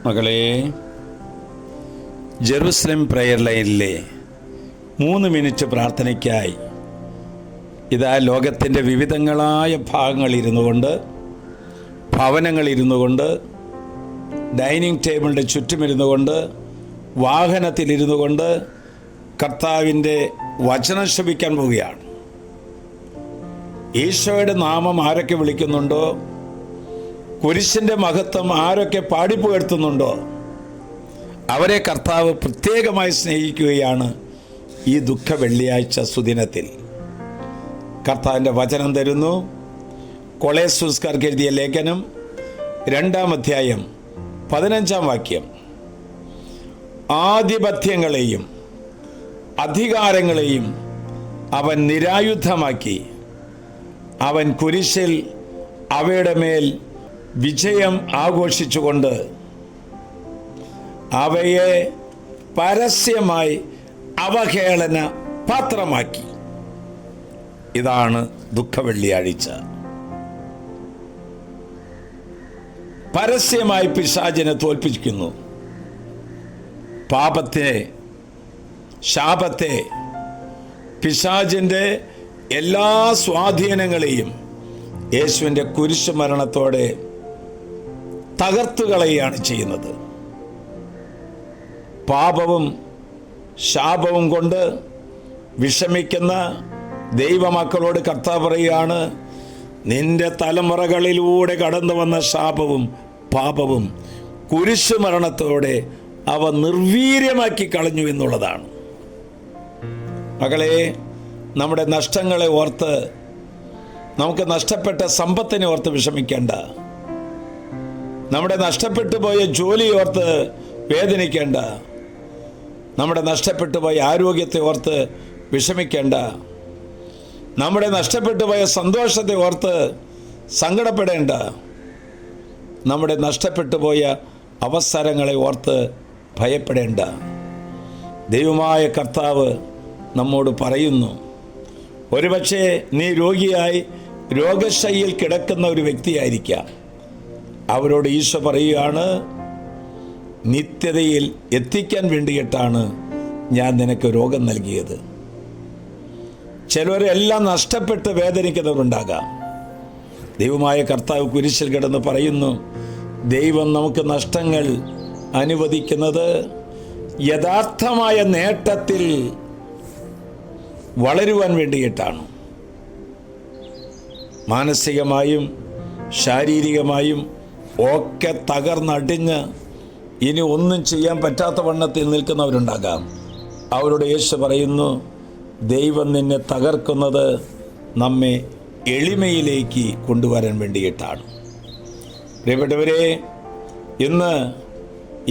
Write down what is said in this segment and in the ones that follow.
മകളെ, Jerusalem prayer ലൈനിലെ 3 minute പ്രാർത്ഥനയ്ക്കായി ഇതാ ലോകത്തിൻ്റെ വിവിധങ്ങളായ ഭാഗങ്ങളിരുന്നു കൊണ്ട്, ഭവനങ്ങളിരുന്നു കൊണ്ട്, ഡൈനിങ് ടേബിളിൻ്റെ ചുറ്റുമിരുന്നു കൊണ്ട്, വാഹനത്തിലിരുന്നു കൊണ്ട് കർത്താവിൻ്റെ വചനം ശ്രവിക്കാൻ പോവുകയാണ്. ഈശോയുടെ നാമം ആരൊക്കെ വിളിക്കുന്നുണ്ടോ, കുരിശിൻ്റെ മഹത്വം ആരൊക്കെ പാടിപ്പുകഴ്ത്തുന്നുണ്ടോ, അവരെ കർത്താവ് പ്രത്യേകമായി സ്നേഹിക്കുകയാണ് ഈ ദുഃഖ വെള്ളിയാഴ്ച സുദിനത്തിൽ. കർത്താവിൻ്റെ വചനം തരുന്നു. കൊളോസ്യർക്കാർക്ക് എഴുതിയ ലേഖനം 2-ാം അധ്യായം 15-ാം വാക്യം. ആധിപത്യങ്ങളെയും അധികാരങ്ങളെയും അവൻ നിരായുധമാക്കി, അവൻ കുരിശിൽ അവയുടെ മേൽ വിജയം ആഘോഷിച്ചുകൊണ്ട് അവയെ പരസ്യമായി അവഹേളന പാത്രമാക്കി. ഇതാണ് ദുഃഖവെള്ളിയാഴ്ച. പരസ്യമായി പിശാചിനെ തോൽപ്പിക്കുന്നു. പാപത്തെ, ശാപത്തെ, പിശാചിൻ്റെ എല്ലാ സ്വാധീനങ്ങളെയും യേശുവിൻ്റെ കുരിശ് മരണത്തോടെ തകർത്തുകളയാണ് ചെയ്യുന്നത്. പാപവും ശാപവും കൊണ്ട് വിഷമിക്കുന്ന ദൈവമക്കളോട് കർത്താവ് പറയുകയാണ്, നിന്റെ തലമുറകളിലൂടെ കടന്നു വന്ന ശാപവും പാപവും കുരിശ് മരണത്തോടെ അവ നിർവീര്യമാക്കി കളഞ്ഞു എന്നുള്ളതാണ്. മകളെ, നമ്മുടെ നഷ്ടങ്ങളെ ഓർത്ത്, നമുക്ക് നഷ്ടപ്പെട്ട സമ്പത്തിനെ ഓർത്ത് വിഷമിക്കേണ്ട. നമ്മുടെ നഷ്ടപ്പെട്ടു പോയ ജോലി ഓർത്ത് വേദനിക്കേണ്ട. നമ്മുടെ നഷ്ടപ്പെട്ടു പോയ ആരോഗ്യത്തെ ഓർത്ത് വിഷമിക്കേണ്ട. നമ്മുടെ നഷ്ടപ്പെട്ടു പോയ സന്തോഷത്തെ ഓർത്ത് സങ്കടപ്പെടേണ്ട. നമ്മുടെ നഷ്ടപ്പെട്ടു പോയ അവസരങ്ങളെ ഓർത്ത് ഭയപ്പെടേണ്ട. ദൈവമായ കർത്താവ് നമ്മോട് പറയുന്നു, ഒരുപക്ഷെ നീ രോഗിയായി രോഗശയ്യയിൽ കിടക്കുന്ന ഒരു വ്യക്തിയായിരിക്കാം. അവരോട് ഈശോ പറയുകയാണ്, നിത്യതയിൽ എത്തിക്കാൻ വേണ്ടിയിട്ടാണ് ഞാൻ നിനക്ക് രോഗം നൽകിയത്. ചിലരെല്ലാം നഷ്ടപ്പെട്ട് വേദനിക്കുന്നവരുണ്ടാകാം. ദൈവമായ കർത്താവ് കുരിശിൽ കിടന്ന് പറയുന്നു, ദൈവം നമുക്ക് നഷ്ടങ്ങൾ അനുവദിക്കുന്നത് യഥാർത്ഥമായ നേട്ടത്തിൽ വളരുവാൻ വേണ്ടിയിട്ടാണ്. മാനസികമായും ശാരീരികമായും ഒക്കെ തകർന്നടിഞ്ഞ് ഇനി ഒന്നും ചെയ്യാൻ പറ്റാത്ത വണ്ണത്തിൽ നിൽക്കുന്നവരുണ്ടാകാം. അവരോട് യേശു പറയുന്നു, ദൈവം നിന്നെ തകർക്കുന്നത് നമ്മെ എളിമയിലേക്ക് കൊണ്ടുവരാൻ വേണ്ടിയിട്ടാണ്. പ്രിയപ്പെട്ടവരെ, ഇന്ന്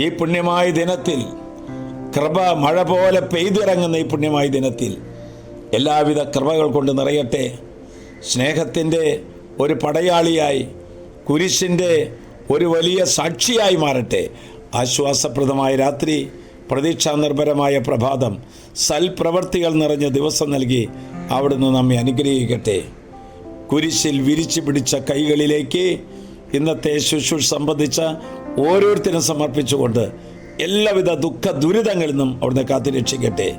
ഈ പുണ്യമായ ദിനത്തിൽ, കൃപ മഴ പോലെ പെയ്തിറങ്ങുന്ന ഈ പുണ്യമായ ദിനത്തിൽ എല്ലാവിധ കൃപകൾ കൊണ്ട് നിറയട്ടെ. സ്നേഹത്തിൻ്റെ ഒരു പടയാളിയായി, കുരിശിൻ്റെ ഒരു വലിയ സാക്ഷിയായി മാറട്ടെ. ആശ്വാസപ്രദമായ രാത്രി, പ്രതീക്ഷാനിർഭരമായ പ്രഭാതം, സൽപ്രവർത്തികൾ നിറഞ്ഞ ദിവസം നൽകി അവിടുന്ന് നമ്മെ അനുഗ്രഹിക്കട്ടെ. കുരിശിൽ വിരിച്ചു പിടിച്ച കൈകളിലേക്ക് ഇന്നത്തെ ശുശ്രൂഷ സംബന്ധിച്ച ഓരോരുത്തരും സമർപ്പിച്ചുകൊണ്ട് എല്ലാവിധ ദുഃഖ ദുരിതങ്ങളിൽ നിന്നും അവിടുന്ന് കാത്തുരക്ഷിക്കട്ടെ.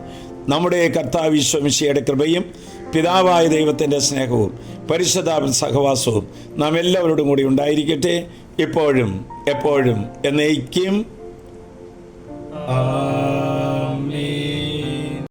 നമ്മുടെ കർത്താവ് ഈശോ മിശിഹായുടെ കൃപയും പിതാവായ ദൈവത്തിൻ്റെ സ്നേഹവും പരിശുദ്ധാത്മാവിന്റെ സഹവാസവും നാം എല്ലാവരോടും കൂടി ഉണ്ടായിരിക്കട്ടെ, ഇപ്പോഴും എപ്പോഴും എന്നേക്കും.